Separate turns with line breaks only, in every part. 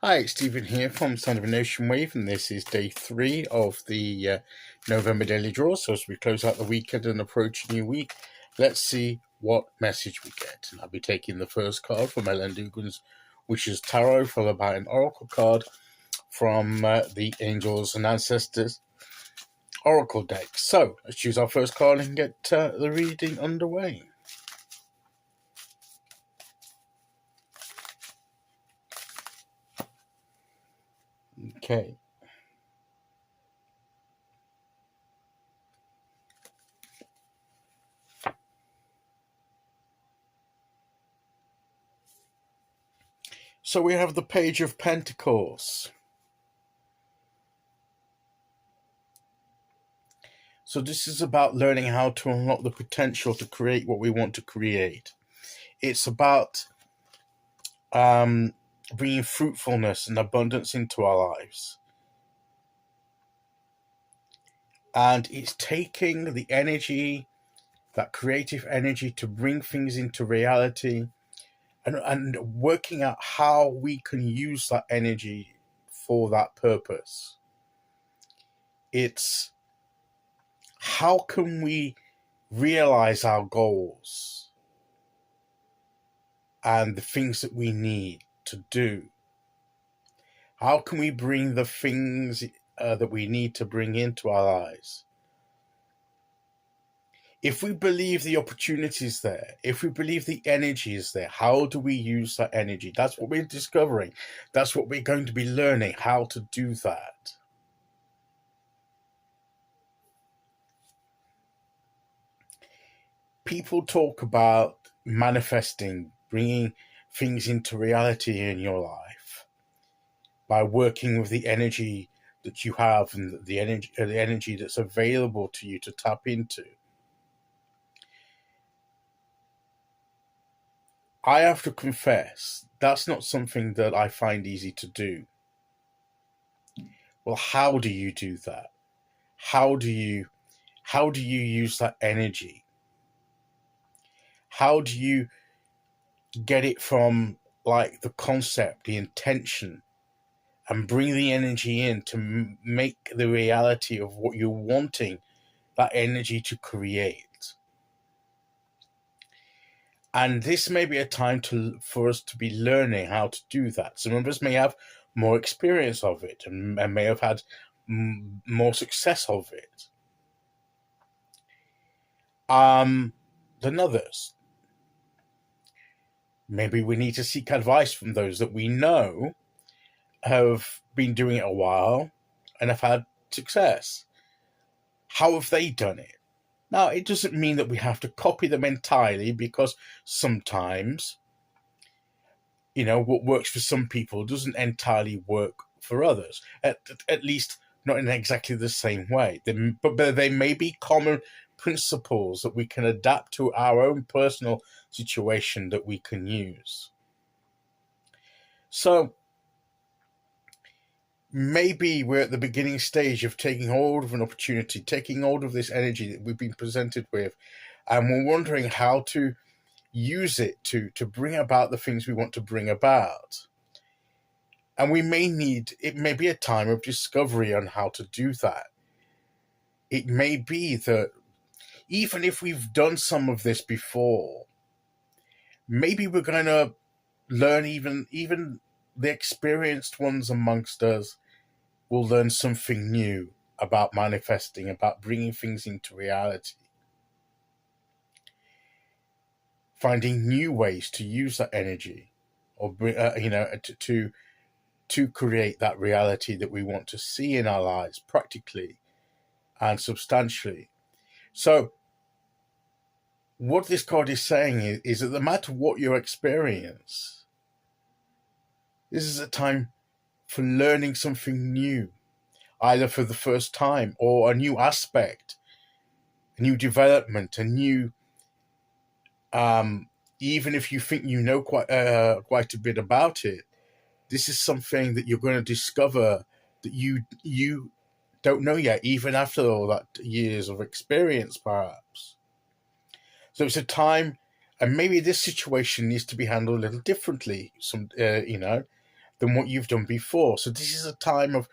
Hi, it's Stephen here from Sound of an Ocean Wave, and this is day 3 of the November Daily Draw. So as we close out the weekend and approach a new week, let's see what message we get. And I'll be taking the first card from Dugan's, which is Tarot, followed by an Oracle card from the Angels and Ancestors Oracle deck. So let's choose our first card and get the reading underway. Okay. So we have the Page of Pentacles. So this is about learning how to unlock the potential to create what we want to create. It's about bringing fruitfulness and abundance into our lives. And it's taking the energy, that creative energy, to bring things into reality and working out how we can use that energy for that purpose. It's how can we realize our goals and the things that we need to do. How can we bring the things that we need to bring into our lives? If we believe the opportunity is there, if we believe the energy is there, how do we use that energy? That's what we're discovering. That's what we're going to be learning, how to do that. People talk about manifesting, bringing things into reality in your life by working with the energy that you have and the energy that's available to you to tap into. I have to confess, that's not something that I find easy to do. Well, how do you do that? How do you use that energy? How do you get it from like the concept, the intention, and bring the energy in to make the reality of what you're wanting that energy to create? And this may be a time for us to be learning how to do that. Some of us may have more experience of it and may have had more success of it than others. Maybe we need to seek advice from those that we know have been doing it a while and have had success. How have they done it? Now, it doesn't mean that we have to copy them entirely, because sometimes, what works for some people doesn't entirely work for others, at least not in exactly the same way. But there may be common principles that we can adapt to our own personal situation that we can use. So maybe we're at the beginning stage of taking hold of an opportunity, taking hold of this energy that we've been presented with, and we're wondering how to use it to bring about the things we want to bring about. And it may be a time of discovery on how to do that. It may be that even if we've done some of this before, maybe we're going to learn, even the experienced ones amongst us will learn something new about manifesting, about bringing things into reality. Finding new ways to use that energy, or to create that reality that we want to see in our lives, practically and substantially. So what this card is saying is that no matter what your experience, this is a time for learning something new, either for the first time or a new aspect, a new development, a new, even if you think you know quite a bit about it, this is something that you're going to discover that you don't know yet, even after all that years of experience, perhaps. So it's a time, and maybe this situation needs to be handled a little differently. than what you've done before. So this is a time of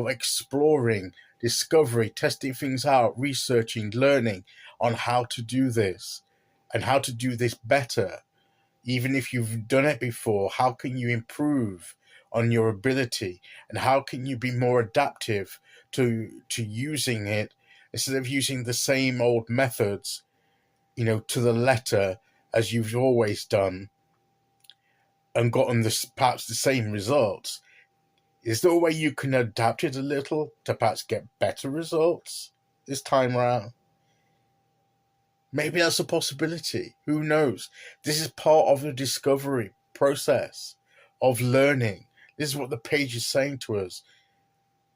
exploring, discovery, testing things out, researching, learning on how to do this and how to do this better. Even if you've done it before, how can you improve on your ability, and how can you be more adaptive to using it instead of using the same old methods, to the letter as you've always done and gotten perhaps the same results? Is there a way you can adapt it a little to perhaps get better results this time around? Maybe that's a possibility. Who knows? This is part of the discovery process of learning. This is what the page is saying to us.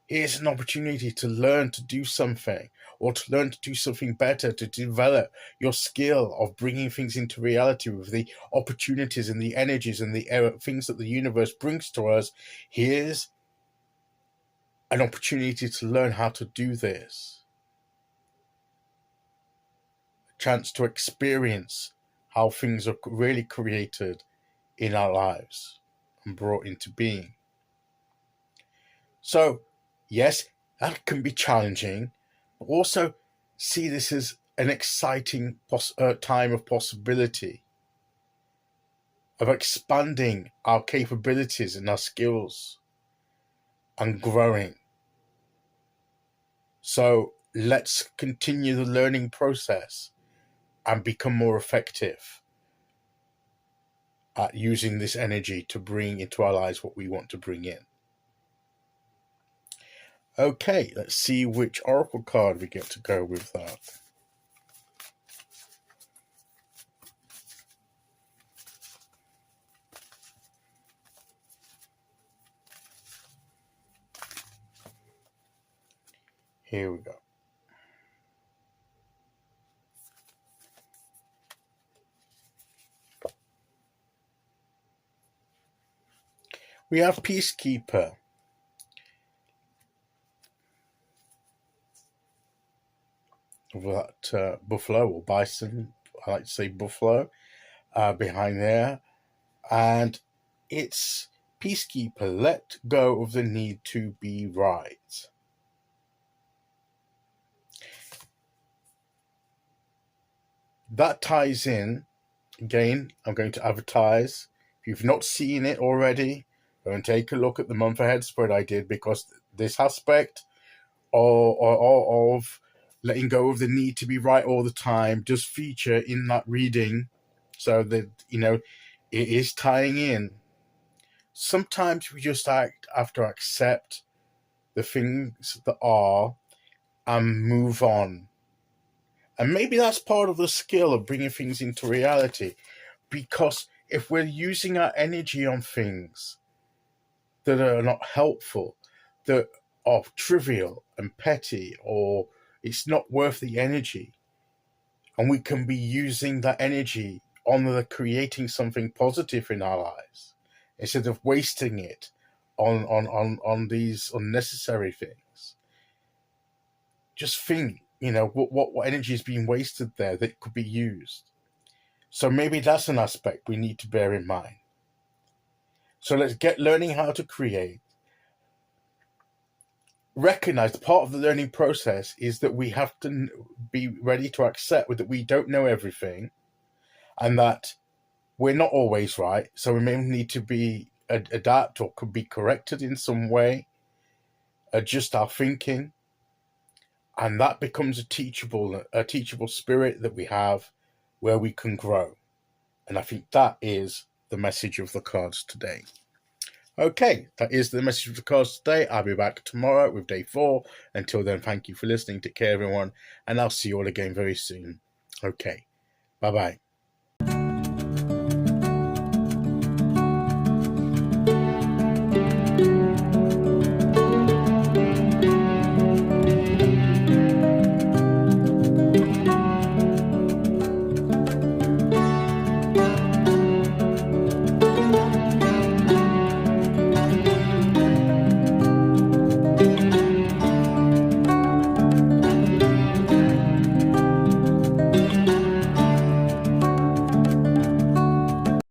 Here's an opportunity to learn to do something, or to learn to do something better, to develop your skill of bringing things into reality with the opportunities and the energies and the things that the universe brings to us. Here's an opportunity to learn how to do this. A chance to experience how things are really created in our lives and brought into being. So, yes, that can be challenging, but also see this as an exciting time of possibility, of expanding our capabilities and our skills and growing. So let's continue the learning process and become more effective at using this energy to bring into our lives what we want to bring in. Okay, let's see which oracle card we get to go with that. Here we go. We have Peacekeeper. That buffalo or bison, I like to say buffalo, behind there. And it's Peacekeeper, let go of the need to be right. That ties in, again, I'm going to advertise. If you've not seen it already, go and take a look at the month ahead spread I did, because this aspect of letting go of the need to be right all the time does feature in that reading, so that, it is tying in. Sometimes we just have to accept the things that are and move on. And maybe that's part of the skill of bringing things into reality, because if we're using our energy on things that are not helpful, that are trivial and petty, or it's not worth the energy, and we can be using that energy on creating something positive in our lives instead of wasting it on these unnecessary things. Just think, what energy is being wasted there that could be used. So maybe that's an aspect we need to bear in mind. So let's get learning how to create. Recognize part of the learning process is that we have to be ready to accept that we don't know everything, and that we're not always right. So we may need to be adapt, or could be corrected in some way, adjust our thinking, and that becomes a teachable spirit that we have, where we can grow. And I think that is the message of the cards today. Okay, that is the message of the cards today. I'll be back tomorrow with day 4. Until then, thank you for listening. Take care, everyone, and I'll see you all again very soon. Okay, bye-bye.